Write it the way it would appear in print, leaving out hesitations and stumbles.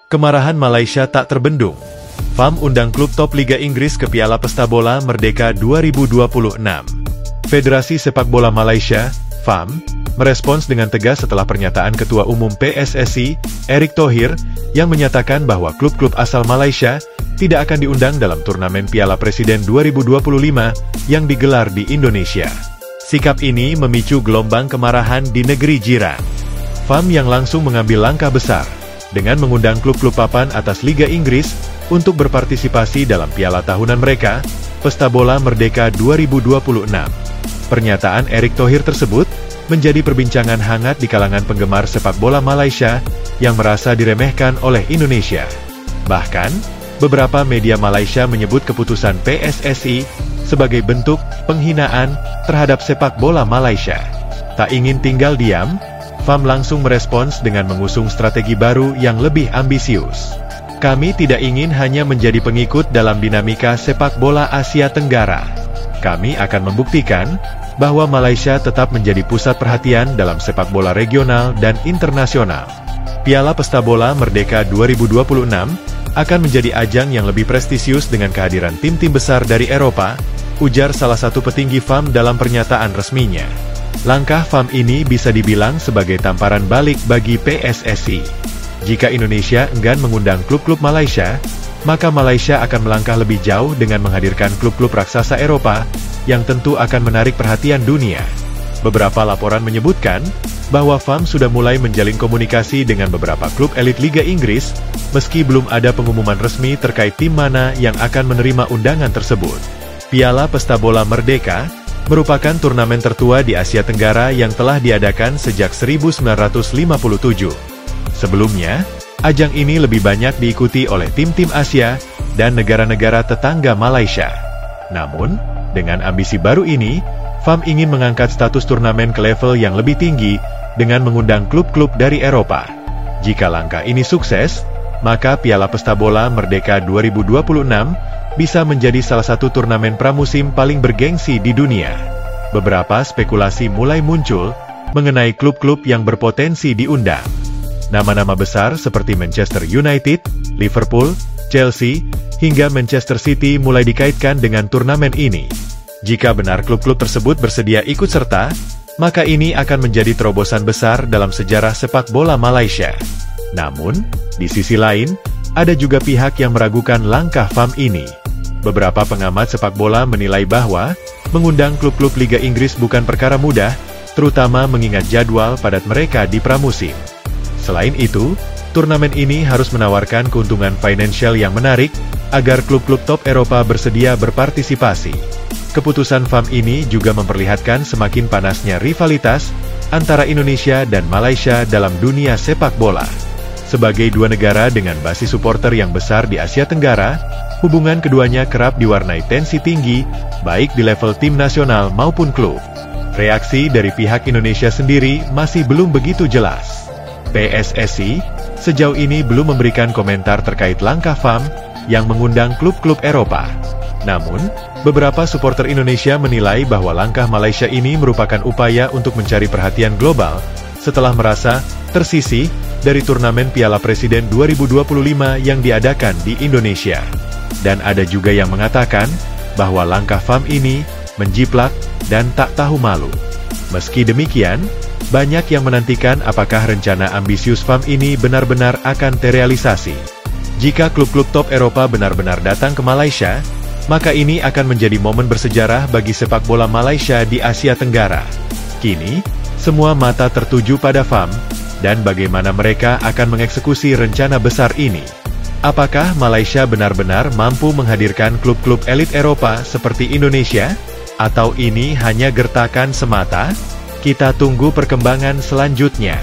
Kemarahan Malaysia tak terbendung. FAM undang klub top Liga Inggris ke Piala Pesta Bola Merdeka 2026. Federasi Sepak Bola Malaysia, FAM, merespons dengan tegas setelah pernyataan Ketua Umum PSSI, Erick Thohir, yang menyatakan bahwa klub-klub asal Malaysia tidak akan diundang dalam turnamen Piala Presiden 2025 yang digelar di Indonesia. Sikap ini memicu gelombang kemarahan di negeri jiran. FAM yang langsung mengambil langkah besar dengan mengundang klub-klub papan atas Liga Inggris untuk berpartisipasi dalam piala tahunan mereka, Pesta Bola Merdeka 2026. Pernyataan Erick Thohir tersebut menjadi perbincangan hangat di kalangan penggemar sepak bola Malaysia yang merasa diremehkan oleh Indonesia. Bahkan, beberapa media Malaysia menyebut keputusan PSSI sebagai bentuk penghinaan terhadap sepak bola Malaysia. Tak ingin tinggal diam, FAM langsung merespons dengan mengusung strategi baru yang lebih ambisius. Kami tidak ingin hanya menjadi pengikut dalam dinamika sepak bola Asia Tenggara. Kami akan membuktikan bahwa Malaysia tetap menjadi pusat perhatian dalam sepak bola regional dan internasional. Piala Pesta Bola Merdeka 2026 akan menjadi ajang yang lebih prestisius dengan kehadiran tim-tim besar dari Eropa, ujar salah satu petinggi FAM dalam pernyataan resminya. Langkah FAM ini bisa dibilang sebagai tamparan balik bagi PSSI. Jika Indonesia enggan mengundang klub-klub Malaysia, maka Malaysia akan melangkah lebih jauh dengan menghadirkan klub-klub raksasa Eropa yang tentu akan menarik perhatian dunia. Beberapa laporan menyebutkan bahwa FAM sudah mulai menjalin komunikasi dengan beberapa klub elit Liga Inggris, meski belum ada pengumuman resmi terkait tim mana yang akan menerima undangan tersebut. Piala Pesta Bola Merdeka merupakan turnamen tertua di Asia Tenggara yang telah diadakan sejak 1957. Sebelumnya, ajang ini lebih banyak diikuti oleh tim-tim Asia dan negara-negara tetangga Malaysia. Namun, dengan ambisi baru ini, FAM ingin mengangkat status turnamen ke level yang lebih tinggi dengan mengundang klub-klub dari Eropa. Jika langkah ini sukses, maka Piala Pesta Bola Merdeka 2026 bisa menjadi salah satu turnamen pramusim paling bergengsi di dunia. Beberapa spekulasi mulai muncul mengenai klub-klub yang berpotensi diundang. Nama-nama besar seperti Manchester United, Liverpool, Chelsea, hingga Manchester City mulai dikaitkan dengan turnamen ini. Jika benar klub-klub tersebut bersedia ikut serta, maka ini akan menjadi terobosan besar dalam sejarah sepak bola Malaysia. Namun, di sisi lain, ada juga pihak yang meragukan langkah FAM ini. Beberapa pengamat sepak bola menilai bahwa mengundang klub-klub Liga Inggris bukan perkara mudah, terutama mengingat jadwal padat mereka di pramusim. Selain itu, turnamen ini harus menawarkan keuntungan finansial yang menarik agar klub-klub top Eropa bersedia berpartisipasi. Keputusan FAM ini juga memperlihatkan semakin panasnya rivalitas antara Indonesia dan Malaysia dalam dunia sepak bola. Sebagai dua negara dengan basis supporter yang besar di Asia Tenggara, hubungan keduanya kerap diwarnai tensi tinggi, baik di level tim nasional maupun klub. Reaksi dari pihak Indonesia sendiri masih belum begitu jelas. PSSI sejauh ini belum memberikan komentar terkait langkah FAM yang mengundang klub-klub Eropa. Namun, beberapa supporter Indonesia menilai bahwa langkah Malaysia ini merupakan upaya untuk mencari perhatian global setelah merasa tersisih dari turnamen Piala Presiden 2025 yang diadakan di Indonesia. Dan ada juga yang mengatakan bahwa langkah FAM ini menjiplak dan tak tahu malu. Meski demikian, banyak yang menantikan apakah rencana ambisius FAM ini benar-benar akan terrealisasi. Jika klub-klub top Eropa benar-benar datang ke Malaysia, maka ini akan menjadi momen bersejarah bagi sepak bola Malaysia di Asia Tenggara. Kini, semua mata tertuju pada FAM, dan bagaimana mereka akan mengeksekusi rencana besar ini. Apakah Malaysia benar-benar mampu menghadirkan klub-klub elit Eropa seperti Indonesia? Atau ini hanya gertakan semata? Kita tunggu perkembangan selanjutnya.